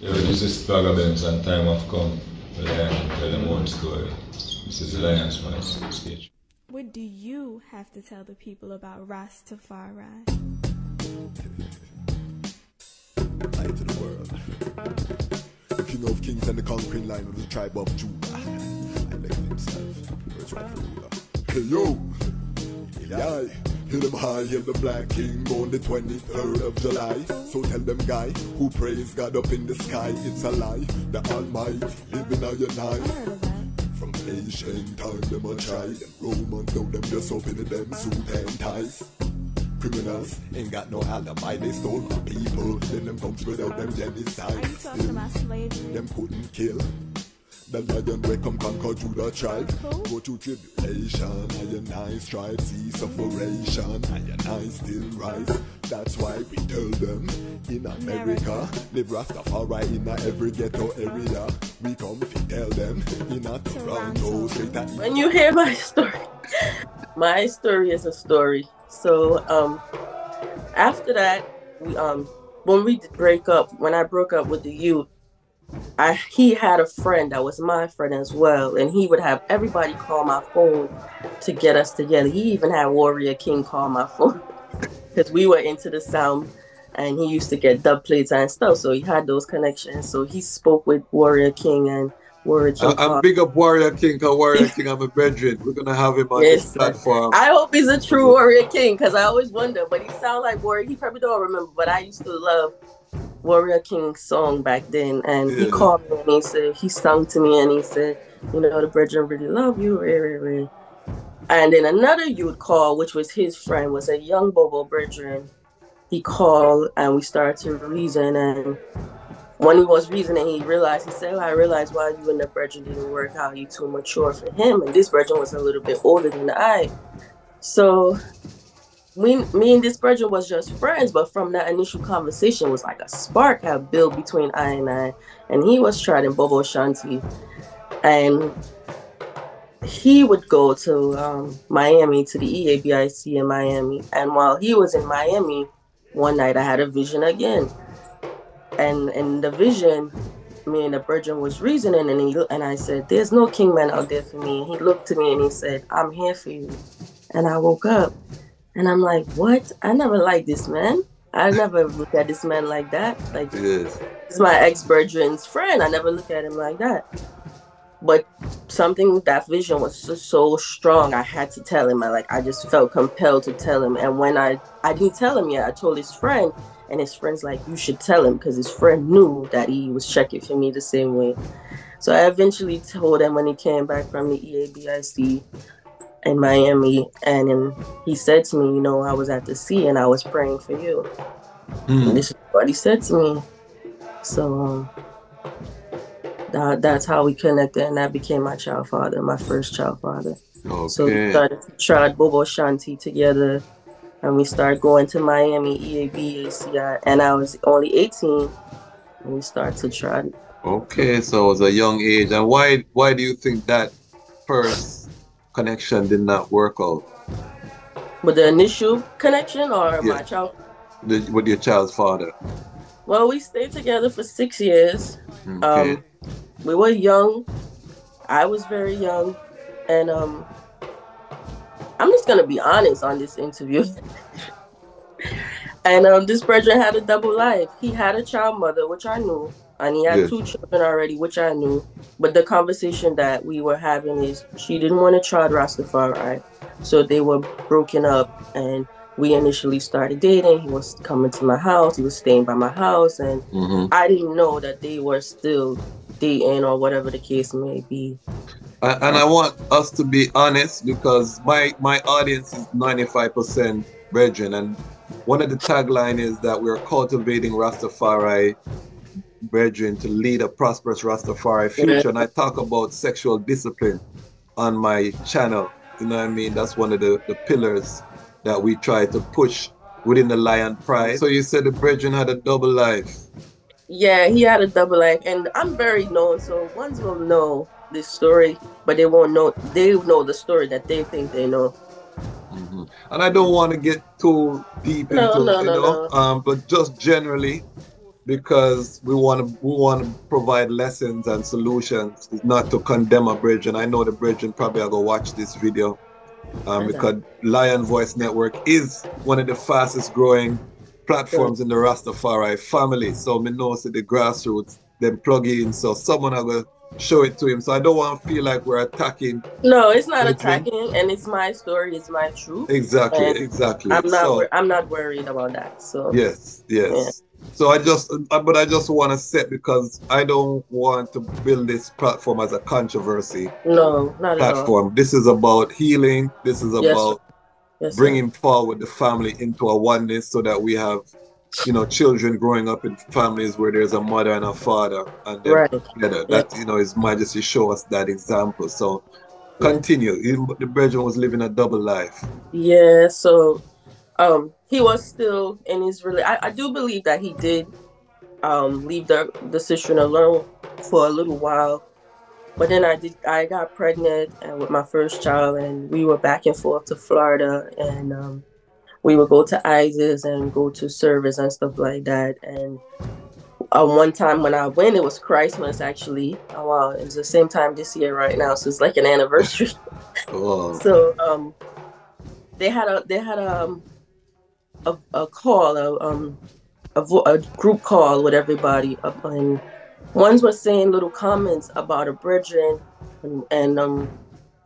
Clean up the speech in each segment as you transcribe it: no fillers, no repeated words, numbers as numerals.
Yo, this is Plugabens and Time have come. The Lion tell them one story. This is Lion's sketch. What do you have to tell the people about Ras Tafari? Light to the world. The king of kings and the conquering line of the tribe of Judah. I like himself. Where's rightful ruler? Hey yo! Eli! Hail them high, hail the black king on the 23rd of July. So tell them guy who praise God up in the sky, it's a lie. The Almighty living on your night. From ancient time them a try. Them Romans know them just open them suit and ties. Criminals ain't got no alibi, they stole my people. Then them comes without them genocide. Are you talking about slavery? Them couldn't kill. The lion will come conquer Judah tribe. Go through tribulation, and I strive, see sufferation, and I still rise. That's why we tell them in America, live Rastafari in every ghetto area. We come to tell them in a Toronto, straight at. When you hear my story is a story. So after that, when I broke up with the youth, he had a friend that was my friend as well, and he would have everybody call my phone to get us together. He even had Warrior King call my phone because we were into the sound, and he used to get dub plates and stuff, so he had those connections. So he spoke with Warrior King, and Warrior King I'm big up Warrior King, because Warrior King, I'm a brethren. We're going to have him on this platform. I hope he's a true Warrior King, because I always wonder, but he sounds like Warrior. He probably don't remember, but I used to love Warrior King's song back then, and he called me and he said, he sung to me and he said, you know, the brethren really love you, Ray. And then another youth call, which was his friend, was a young Bobo brethren. He called and we started to reason, and when he was reasoning, he said, I realized why you and the brethren didn't work out, you too mature for him, and this brethren was a little bit older than I. So me and this brethren was just friends, but from that initial conversation was like a spark had built between I, and he was trying Bobo Shanti, and he would go to Miami, to the EABIC in Miami, and while he was in Miami, one night I had a vision again, and in the vision, me and the brethren was reasoning, and I said, there's no king man out there for me, and he looked to me and he said, I'm here for you, and I woke up. And I'm like, what? I never liked this man. I never looked at this man like that. Like, this is my ex-brethren's friend. I never looked at him like that. But that vision was so strong. I had to tell him. I just felt compelled to tell him. And when I didn't tell him yet, I told his friend. And his friend's like, you should tell him, because his friend knew that he was checking for me the same way. So I eventually told him when he came back from the EABIC in Miami, and he said to me, you know, I was at the sea and I was praying for you. And this is what he said to me. So that's how we connected, and that became my child father, my first child father. Okay. So we started to try Bobo Shanti together, and we started going to Miami, EAB, ACI, and I was only 18 when we started to try. Okay, so it was a young age. And why do you think that first connection did not work out? With the initial connection, or my child? With your child's father? Well, we stayed together for 6 years. Okay. We were young. I was very young. And I'm just going to be honest on this interview. And this brethren had a double life. He had a child mother, which I knew. And he had 2 children already, which I knew. But the conversation that we were having is she didn't want to try Rastafari. So they were broken up, and we initially started dating. He was coming to my house. He was staying by my house. And I didn't know that they were still dating or whatever the case may be. And I want us to be honest, because my audience is 95% brethren. And one of the tagline is that we're cultivating Rastafari brethren to lead a prosperous Rastafari future. And I talk about sexual discipline on my channel. You know what I mean? That's one of the pillars that we try to push within the Lion Pride. So you said the brethren had a double life. Yeah, he had a double life. And I'm very known, so ones will know this story, but they won't know. They know the story that they think they know. And I don't want to get too deep into it, but just generally, because we want to provide lessons and solutions, not to condemn a bridge. And I know the bridge and probably I'll go watch this video because Lion Voice Network is one of the fastest growing platforms in the Rastafari family. So me know the grassroots them plug in, so someone I will show it to him. So I don't want to feel like we're attacking. No, it's not attacking, and it's my story, it's my truth. Exactly, and exactly. I'm not worried about that. So yes. Yeah. So I just want to set, because I don't want to build this platform as a controversy. No, not platform. At all. This is about healing. This is about bringing forward the family into a oneness, so that we have, you know, children growing up in families where there's a mother and a father, and they're together. That, you know, His Majesty show us that example. So continue. The brethren was living a double life. Yeah. So he was still in his I do believe that he did leave the sister alone for a little while, but then I got pregnant and with my first child, and we were back and forth to Florida, and we would go to ISIS and go to service and stuff like that. And one time when I went, it was Christmas actually. Oh, wow, it was the same time this year right now, so it's like an anniversary. So they had a call, a group call with everybody, and ones were saying little comments about a brethren and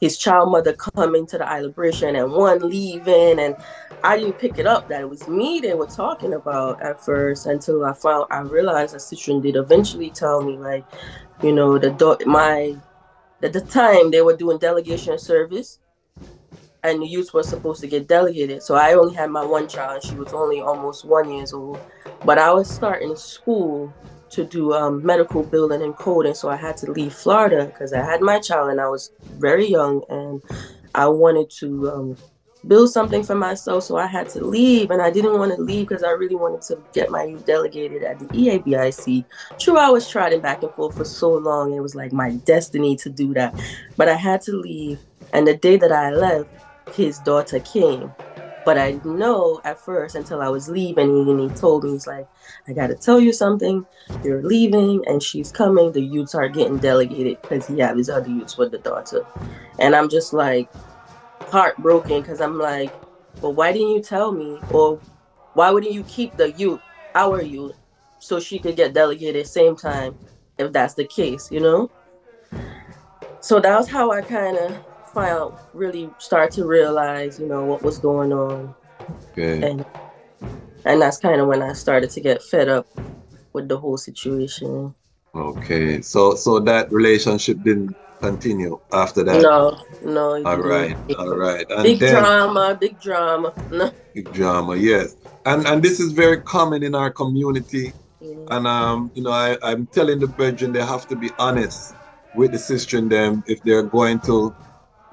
his child mother coming to the celebration and one leaving, and I didn't pick it up that it was me they were talking about at first, until I realized that Citron did eventually tell me, like, you know, at the time they were doing delegation service, and the youths were supposed to get delegated. So I only had my one child, and she was only almost 1 year old. But I was starting school to do medical building and coding, so I had to leave Florida because I had my child and I was very young, and I wanted to build something for myself, so I had to leave. And I didn't want to leave because I really wanted to get my youth delegated at the EABIC. True, I was trotting back and forth for so long, it was like my destiny to do that, but I had to leave. And the day that I left, his daughter came, but I didn't know at first until I was leaving, and he told me, he's like, I gotta tell you something, you're leaving and she's coming, the youths are getting delegated, because he have his other youths with the daughter. And I'm just like heartbroken, because I'm like, well, why didn't you tell me? Or why wouldn't you keep the youth, our youth, so she could get delegated same time, if that's the case, you know? So that was how I kind of really start to realize, you know, what was going on. Okay. And that's kind of when I started to get fed up with the whole situation. Okay. So that relationship didn't continue after that? No. All right. And big drama. No. Big drama, yes. And this is very common in our community. Yeah. And you know, I'm telling the brethren they have to be honest with the sister and them if they're going to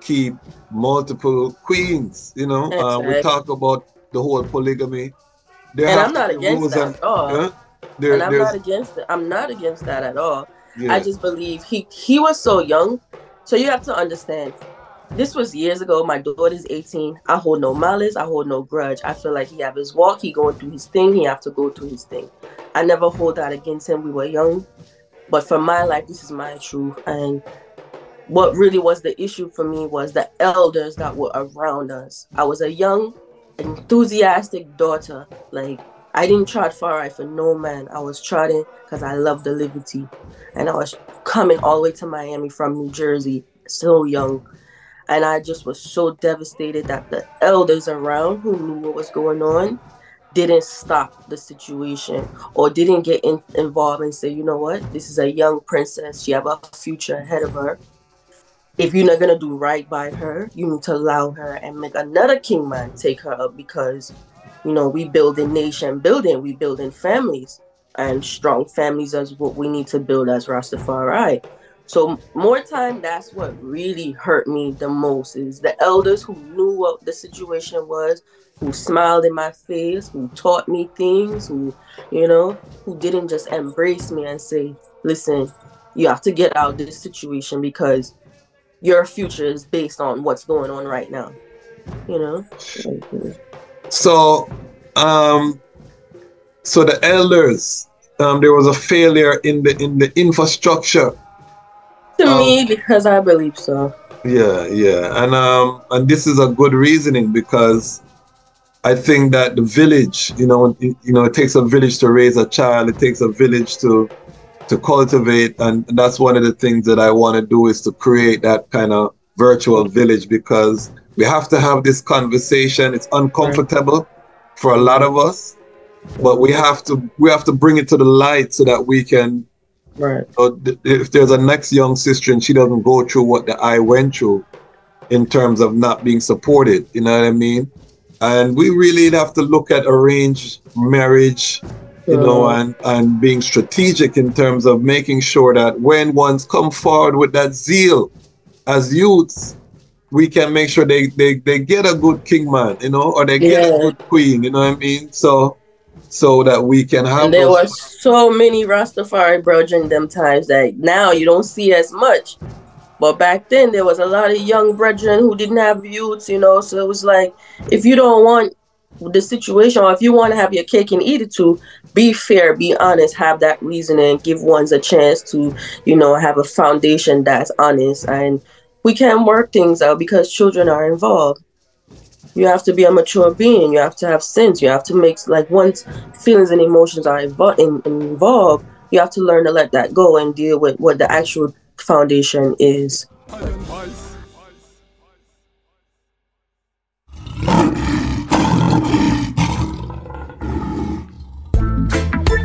keep multiple queens, you know. We talk about the whole polygamy. And I'm not against that at all. And I'm not against that at all. Yeah. I just believe he was so young. So you have to understand, this was years ago. My daughter's 18. I hold no malice. I hold no grudge. I feel like he have his walk. He going through his thing. He have to go through his thing. I never hold that against him. We were young. But for my life, this is my truth. And what really was the issue for me was the elders that were around us. I was a young, enthusiastic daughter. Like, I didn't trot far for no man. I was trotting because I loved the liberty. And I was coming all the way to Miami from New Jersey, so young. And I just was so devastated that the elders around who knew what was going on didn't stop the situation or didn't get involved and say, you know what, this is a young princess. She have a future ahead of her. If you're not going to do right by her, you need to allow her and make another king man take her up, because, you know, we building nation building, we building families, and strong families is what we need to build as Rastafari. So more time, that's what really hurt me the most, is the elders who knew what the situation was, who smiled in my face, who taught me things, who, you know, who didn't just embrace me and say, listen, you have to get out of this situation because your future is based on what's going on right now, you know? So, so the elders there was a failure in the infrastructure. To me, because I believe so. Yeah, and this is a good reasoning, because I think that the village, it takes a village to raise a child. It takes a village to cultivate, and that's one of the things that I want to do, is to create that kind of virtual village, because we have to have this conversation. It's uncomfortable for a lot of us, but we have to bring it to the light so that we can. Right. If there's a next young sister and she doesn't go through what I went through in terms of not being supported, you know what I mean? And we really have to look at arranged marriage, and being strategic in terms of making sure that when ones come forward with that zeal as youths, we can make sure they get a good king man, or they get a good queen, you know what I mean? So that we can have. And there were so many Rastafari brethren them times that now you don't see as much. But back then there was a lot of young brethren who didn't have youths, so it was like, if you don't want the situation, or if you want to have your cake and eat it too, be fair, be honest, have that reasoning, give ones a chance to, have a foundation that's honest, and we can work things out, because children are involved. You have to be a mature being. You have to have sense. You have to make, like, once feelings and emotions are involved, you have to learn to let that go and deal with what the actual foundation is.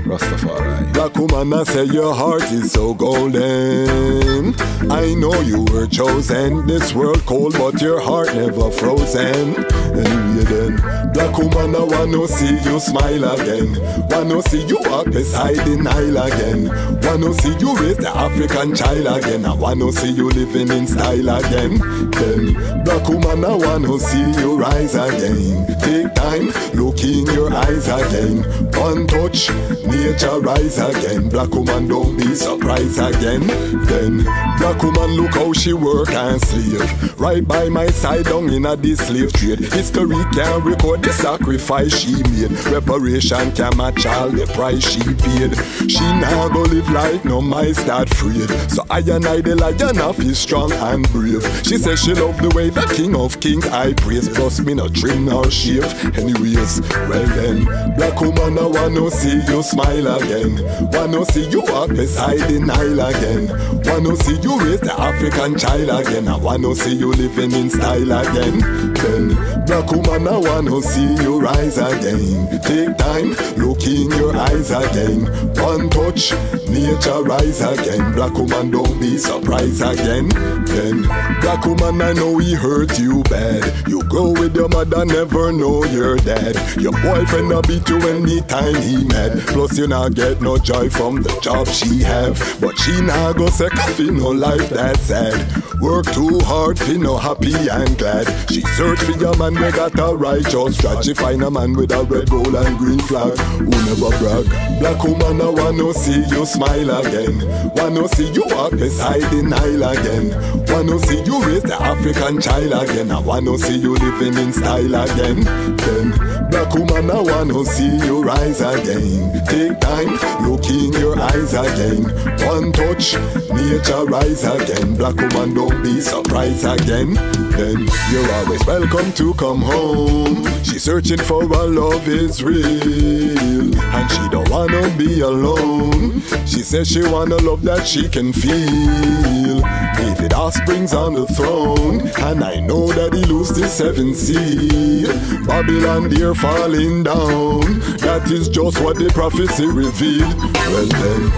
Rastafari. Black woman, I say your heart is so golden. I know you were chosen. This world cold, but your heart never frozen. Anyway then, black woman, I wanna see you smile again. Wanna see you walk beside the Nile again. Wanna see you raise the African child again. I wanna see you living in style again. Then, black woman, I wanna see you rise again. Take time, look in your eyes again. One touch, nature rise again. Black woman, don't be surprised again. Then, black woman, look how she work and slave. Right by my side down in a this slave trade. History can record the sacrifice she made. Reparation can match all the price she paid. She now go live like no mice that freed. So I and I the lion of is strong and brave. She says she love the way the king of kings I praise. Plus me no trim nor shave. Anyways, well then, black woman, I wanna see you smile again. Wanna see you walk beside the Nile again. Wanna see you raise the African child again. I wanna see you living in style again. Then, black woman, I wanna see you rise again. Take time, look in your eyes again. One touch, nature rise again. Black woman, don't be surprised again. Then, black woman, I know he hurt you bad. You grow with your mother, never know you're dead. Your boyfriend a beat you anytime he mad. Plus you not get no joy from the job she have. But she not go second for no life that's sad. Work too hard for no happy and glad. She search for your man, we got a righteous strat. She find a man with a red, gold and green flag who never brag. Black woman, I wanna see you smile again. Wanna see you walk beside the Nile again. Wanna see you raise the African child again. I wanna see you living in style again. Then, black woman, I wanna see you rise again. Take time, look in your eyes again. One touch, nature rise again. Black woman, don't be surprised again. Then, you're always welcome to come home. She's searching for a love is real, and she don't wanna be alone. She says she wanna love that she can feel. David offspring's on the throne, and I know that he loosed the 7th seal. Babylon dear falling down, that is just what the prophecy revealed. Well then,